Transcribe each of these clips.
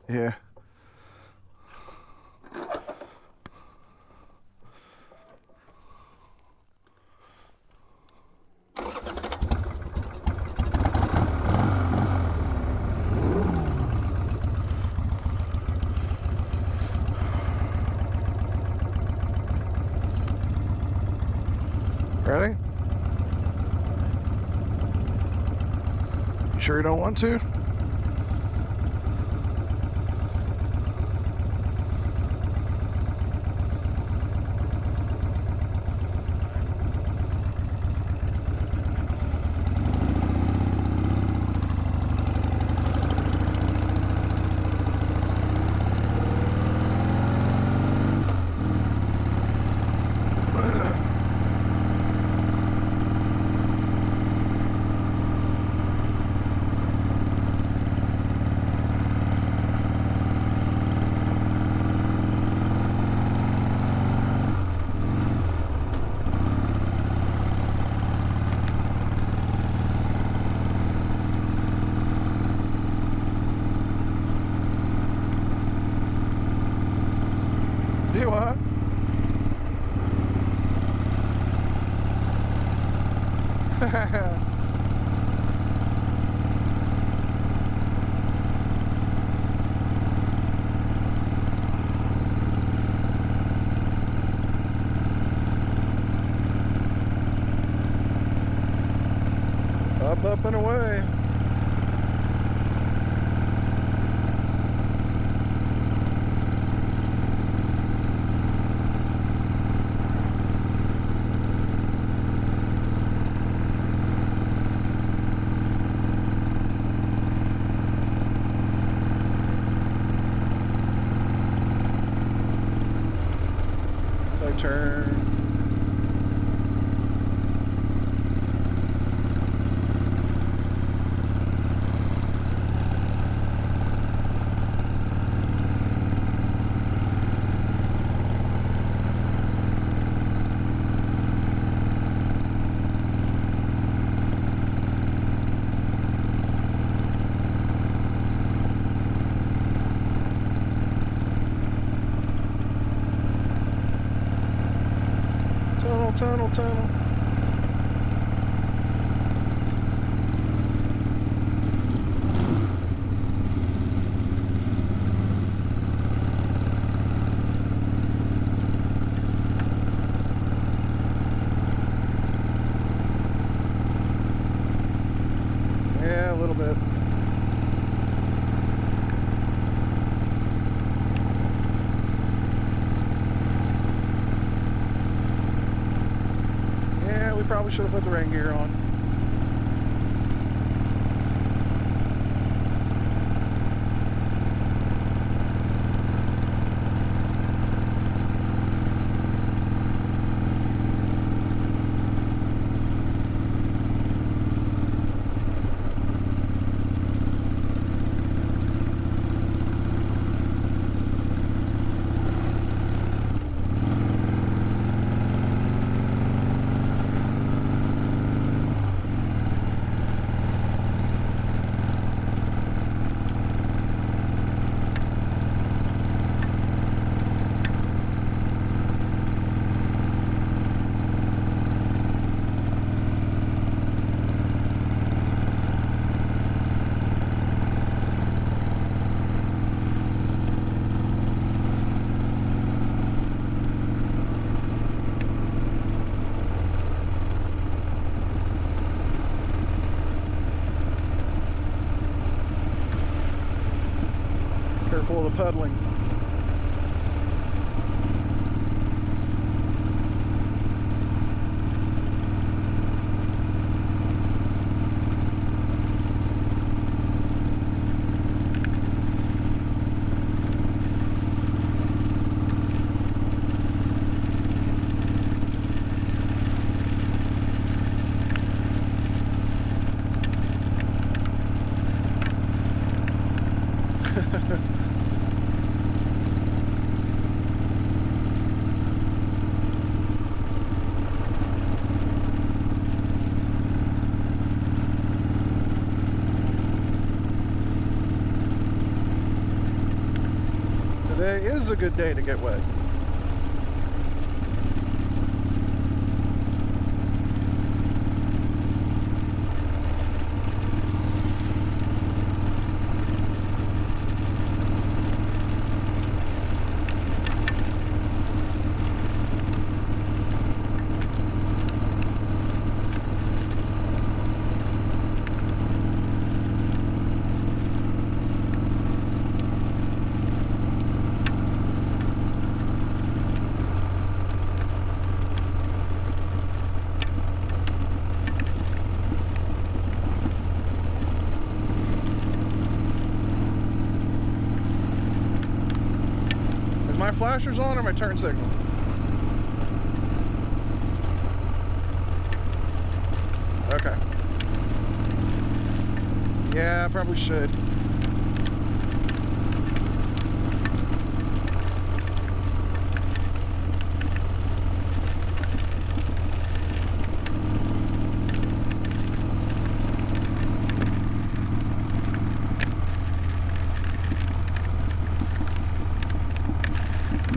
Yeah. Ready? You sure you don't want to? You what? Up and away. Turn. Tunnel. Yeah, a little bit. Probably should have put the rain gear on. mindful of the pedaling. Today is a good day to get wet. My flashers on or my turn signal? Okay. Yeah, I probably should.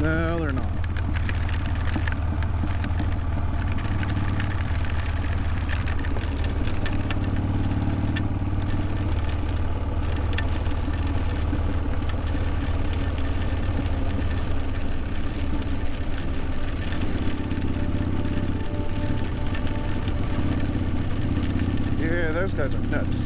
No, they're not. Yeah, those guys are nuts.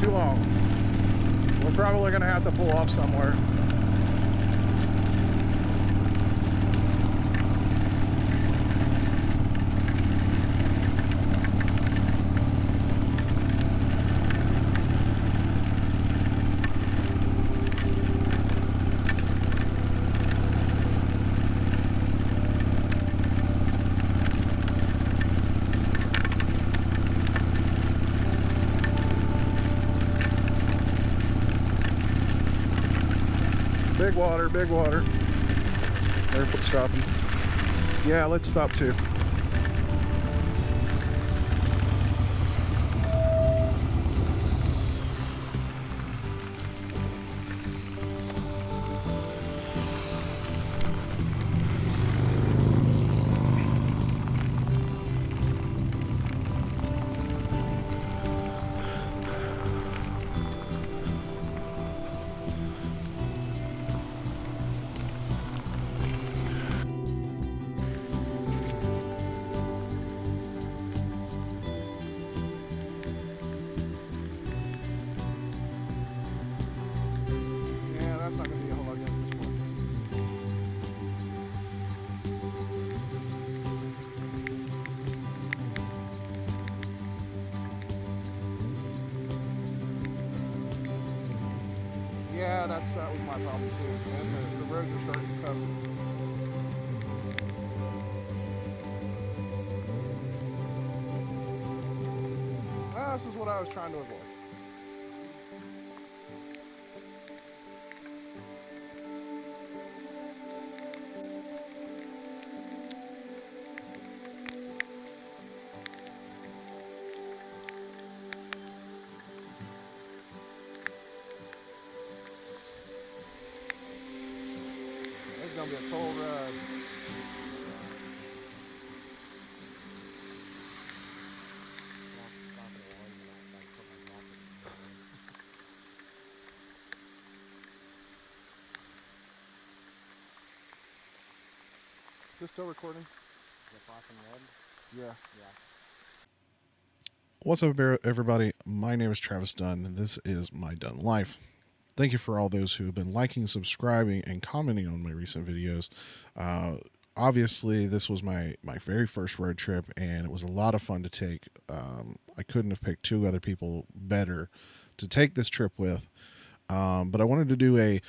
Too long. We're probably going to have to pull off somewhere. Big water, big water. They're stopping. Yeah, let's stop too. That's not going to be a whole lot good at this point. Yeah, that was my problem too. And the roads are starting to cover. stress is what I was trying to avoid. It's gonna be a cold ride. Is this still recording? Is it flashing red? Yeah. Yeah. What's up, everybody? My name is Travis Dunn, and this is MyDunnLife. Thank you for all those who have been liking, subscribing, and commenting on my recent videos. Obviously, this was my very first road trip, and it was a lot of fun to take. I couldn't have picked two other people better to take this trip with. But I wanted to do a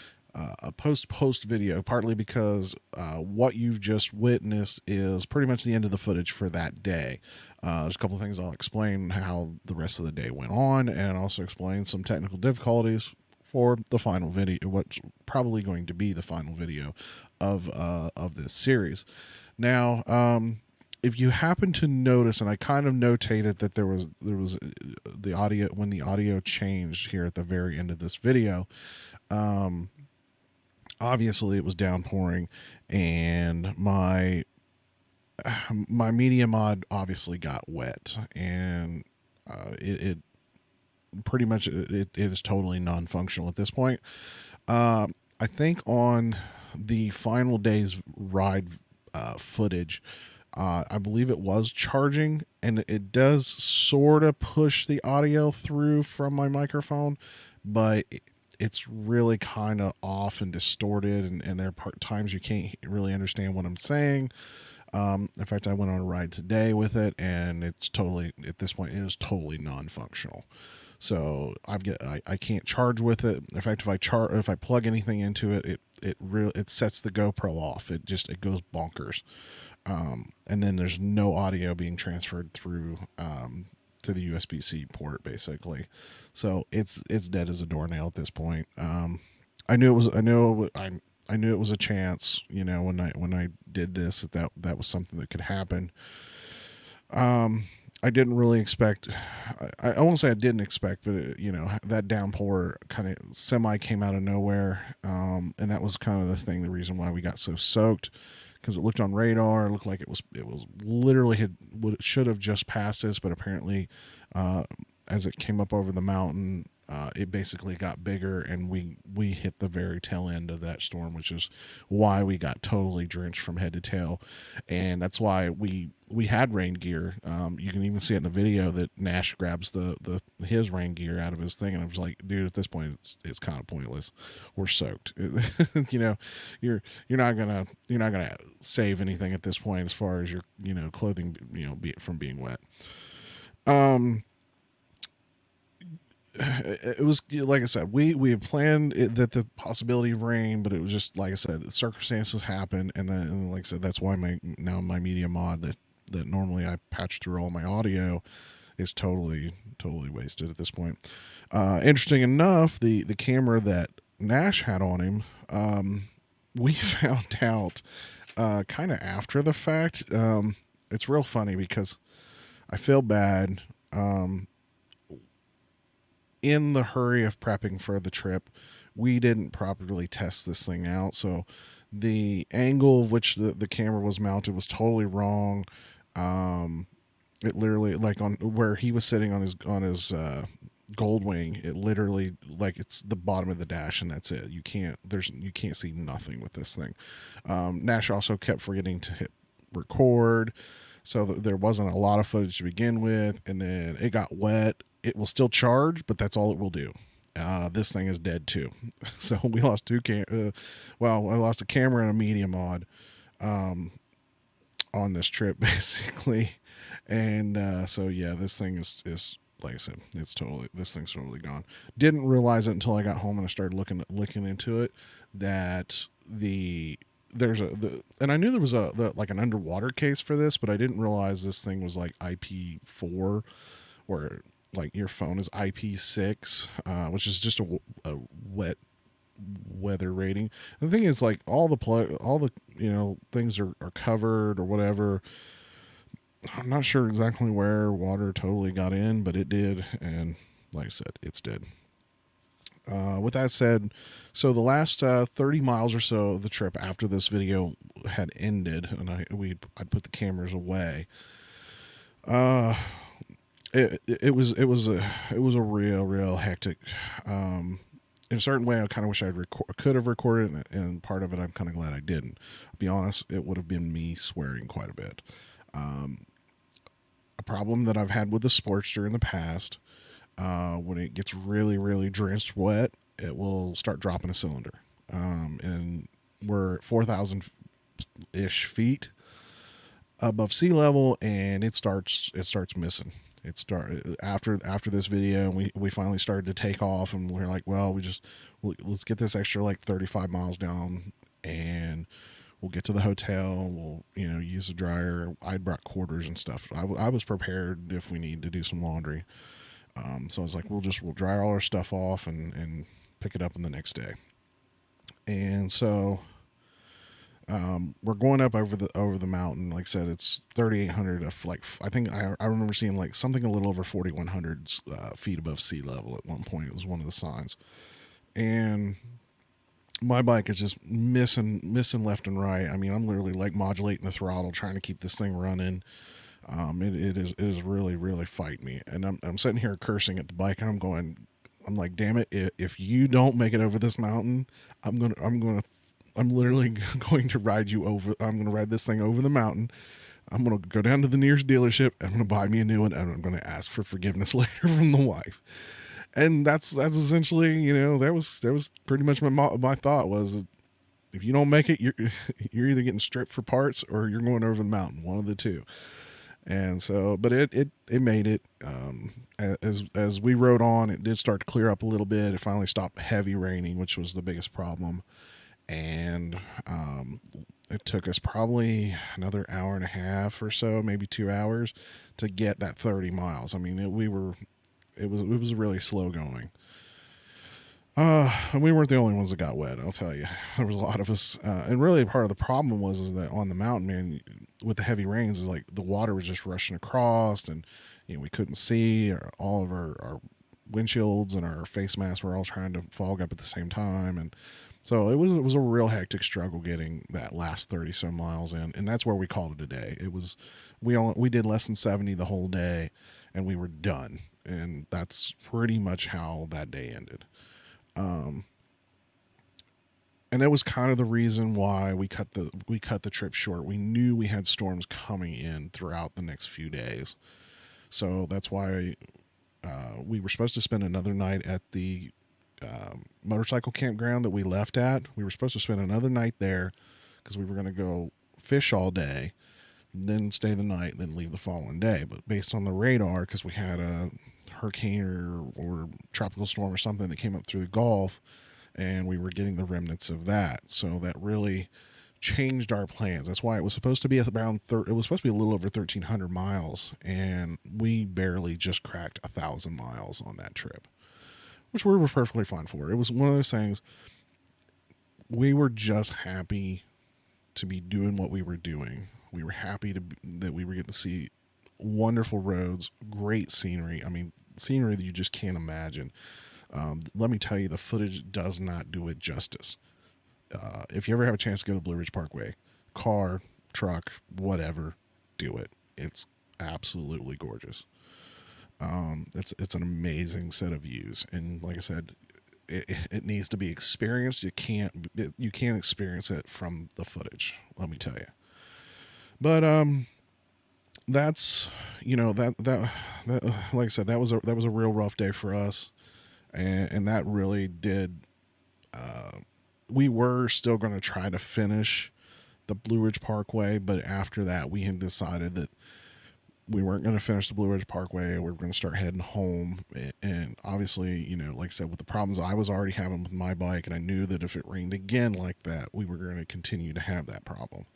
post video, partly because what you've just witnessed is pretty much the end of the footage for that day. There's a couple of things I'll explain how the rest of the day went on, and also explain some technical difficulties for the final video, what's probably going to be the final video of this series. Now, if you happen to notice, and I kind of notated that there was the audio, when the audio changed here at the very end of this video. Obviously it was downpouring, and my media mod obviously got wet, and it pretty much it is totally non-functional at this point. I think on the final day's ride footage, I believe it was charging, and it does sort of push the audio through from my microphone, but it's really kind of off and distorted, and there are times you can't really understand what I'm saying. In fact, I went on a ride today with it, and it's totally, at this point, it is totally non-functional. So I can't charge with it. In fact, if I plug anything into it, it sets the GoPro off. It goes bonkers. And then there's no audio being transferred through to the USB-C port, basically. So it's dead as a doornail at this point. I knew it was a chance, when I did this, that was something that could happen. I didn't really expect, I won't say I didn't expect, but that downpour kind of semi came out of nowhere. And that was kind of the reason why we got so soaked, because it looked on radar, it looked like it was literally should have just passed us, but apparently, as it came up over the mountain, it basically got bigger, and we hit the very tail end of that storm, which is why we got totally drenched from head to tail. And that's why we had rain gear. You can even see it in the video that Nash grabs his rain gear out of his thing, and I was like, dude, at this point it's kind of pointless. We're soaked. You're not gonna save anything at this point as far as your clothing from being wet. It was, like I said, we had planned that the possibility of rain, but it was just, like I said, the circumstances happened, and like I said, that's why my media mod that normally I patch through all my audio is totally wasted at this point. Interesting enough, the camera that Nash had on him, we found out kind of after the fact. It's real funny because I feel bad. In the hurry of prepping for the trip, we didn't properly test this thing out, so the angle of which the camera was mounted was totally wrong. It literally, like on where he was sitting on his gold wing, it literally, like, it's the bottom of the dash, and that's it. You can't see nothing with this thing. Nash also kept forgetting to hit record, so there wasn't a lot of footage to begin with, and then it got wet. It will still charge, but that's all it will do. This thing is dead too. So we lost I lost a camera and a media mod on this trip, basically. And so yeah, this thing is like I said, this thing's totally gone. Didn't realize it until I got home and I started looking into it, that and I knew there was like an underwater case for this, but I didn't realize this thing was like IP4, where like your phone is IP6, which is just a wet weather rating. And the thing is, like, all the things are covered or whatever. I'm not sure exactly where water totally got in, but it did, and like I said, it's dead. With that said, so the last 30 miles or so of the trip after this video had ended, and I'd put the cameras away. It was a real hectic. In a certain way, I kind of wish could have recorded it, and part of it I'm kind of glad I didn't. I'll be honest, it would have been me swearing quite a bit. A problem that I've had with the Sportster in the past, when it gets really drenched wet, it will start dropping a cylinder. And we're at 4,000-ish feet above sea level, and it starts missing. After this video, and we finally started to take off, and we're like, well, let's get this extra like 35 miles down, and we'll get to the hotel. We'll use the dryer. I'd brought quarters and stuff. I was prepared if we need to do some laundry. So I was like, we'll dry all our stuff off and pick it up in the next day. And so we're going up over the mountain. Like I said, it's 3,800. I think I remember seeing like something a little over 4,100 feet above sea level at one point. It was one of the signs, and my bike is just missing left and right. I mean, I'm literally like modulating the throttle, trying to keep this thing running. It is really fighting me, and I'm sitting here cursing at the bike, and I'm like, damn it! If you don't make it over this mountain, I'm literally going to ride you over. I'm going to ride this thing over the mountain. I'm going to go down to the nearest dealership. I'm going to buy me a new one, and I'm going to ask for forgiveness later from the wife. And that's essentially, that was pretty much my thought was, if you don't make it, you're either getting stripped for parts or you're going over the mountain, one of the two. And so, but it made it. As we rode on, it did start to clear up a little bit. It finally stopped heavy raining, which was the biggest problem. And it took us probably another hour and a half or so, maybe 2 hours, to get that 30 miles. I mean, it was really slow going. And we weren't the only ones that got wet, I'll tell you. There was a lot of us, and really part of the problem is that on the mountain, man, with the heavy rains, is like the water was just rushing across, and we couldn't see. All of our windshields and our face masks were all trying to fog up at the same time, and so it was a real hectic struggle getting that last 30 some miles in, and that's where we called it a day. It was we did less than 70 the whole day, and we were done, and that's pretty much how that day ended. And that was kind of the reason why we cut the trip short. We knew we had storms coming in throughout the next few days, so that's why we were supposed to spend another night at the motorcycle campground that we left at. We were supposed to spend another night there because we were going to go fish all day, then stay the night, then leave the following day. But based on the radar, because we had a hurricane or tropical storm or something that came up through the Gulf, and we were getting the remnants of that, so that really changed our plans. That's why it was supposed to be around it was supposed to be a little over 1,300 miles, and we barely just cracked 1,000 miles on that trip, which we were perfectly fine for. It was one of those things, we were just happy to be doing what we were doing. We were happy that we were getting to see wonderful roads, great scenery. I mean, scenery that you just can't imagine. Let me tell you, the footage does not do it justice. If you ever have a chance to go to Blue Ridge Parkway, car, truck, whatever, do it. It's absolutely gorgeous. It's an amazing set of views, and like I said, it needs to be experienced. You can't experience it from the footage, let me tell you. But that's that like I said, that was a real rough day for us, and that really did. We were still going to try to finish the Blue Ridge Parkway, but after that, we had decided that we weren't going to finish the Blue Ridge Parkway. We were going to start heading home. And obviously, like I said, with the problems I was already having with my bike, and I knew that if it rained again like that, we were going to continue to have that problem.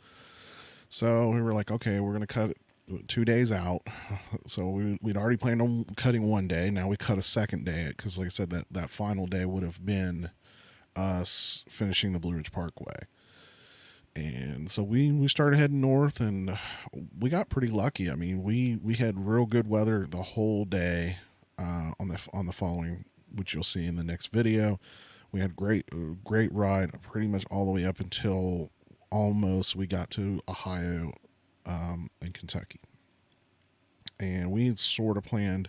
So we were like, okay, we're going to 2 days out. So we'd already planned on cutting one day. Now we cut a second day because, like I said, that final day would have been us finishing the Blue Ridge Parkway. And so we started heading north, and we got pretty lucky. I mean, we had real good weather the whole day on the following, which you'll see in the next video. We had great ride pretty much all the way up until almost we got to Ohio and Kentucky. And we had sort of planned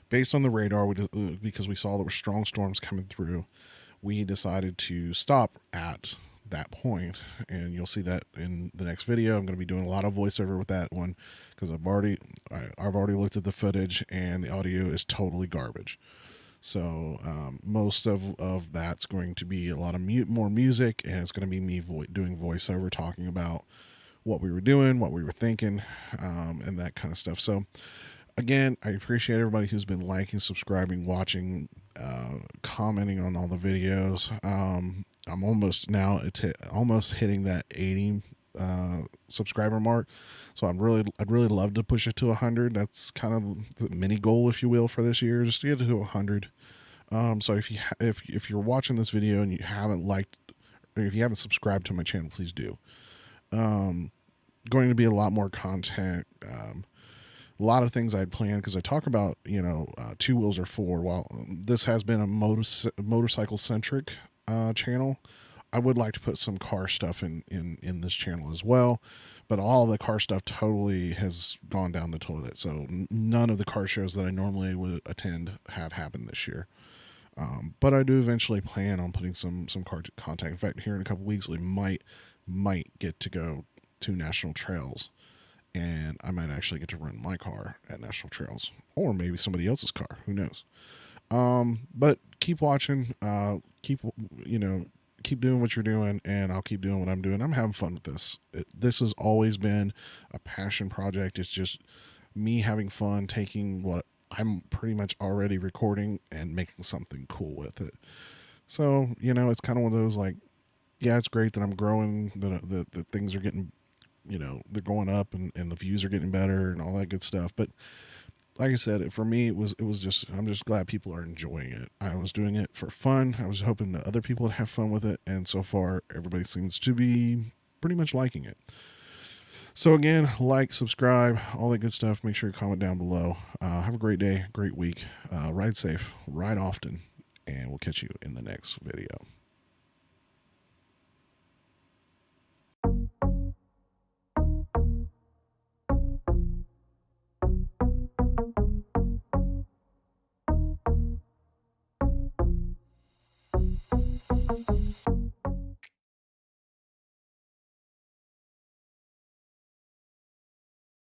based on the radar, because we saw there were strong storms coming through. We decided to stop at that point, and you'll see that in the next video. I'm going to be doing a lot of voiceover with that one because I've already looked at the footage, and the audio is totally garbage. So most of that's going to be a lot of more music, and it's going to be me doing voiceover, talking about what we were doing, what we were thinking, and that kind of stuff. So again, I appreciate everybody who's been liking, subscribing, watching, commenting on all the videos. I'm almost now almost hitting that 80 subscriber mark. So I'd really love to push it to 100. That's kind of the mini goal, if you will, for this year, just to get it to 100. So if you're watching this video and you haven't liked, or if you haven't subscribed to my channel, please do. Going to be a lot more content. A lot of things I'd planned, because I talk about, two wheels or four. While this has been a motorcycle centric channel, I would like to put some car stuff in this channel as well, but all the car stuff totally has gone down the toilet. So none of the car shows that I normally would attend have happened this year. But I do eventually plan on putting some car contact. In fact, here in a couple weeks, we might get to go to national trails, and I might actually get to run my car at national trails, or maybe somebody else's car. Who knows? But keep watching. Keep doing what you're doing, and I'll keep doing what I'm doing. I'm having fun with this. This has always been a passion project. It's just me having fun, taking what I'm pretty much already recording and making something cool with it. So, it's kind of one of those, like, yeah, it's great that I'm growing, the things are getting, they're going up, and the views are getting better and all that good stuff. But like I said, for me, it was just, I'm just glad people are enjoying it. I was doing it for fun. I was hoping that other people would have fun with it. And so far, everybody seems to be pretty much liking it. So again, like, subscribe, all that good stuff. Make sure you comment down below. Have a great day, great week. Ride safe, ride often, and we'll catch you in the next video.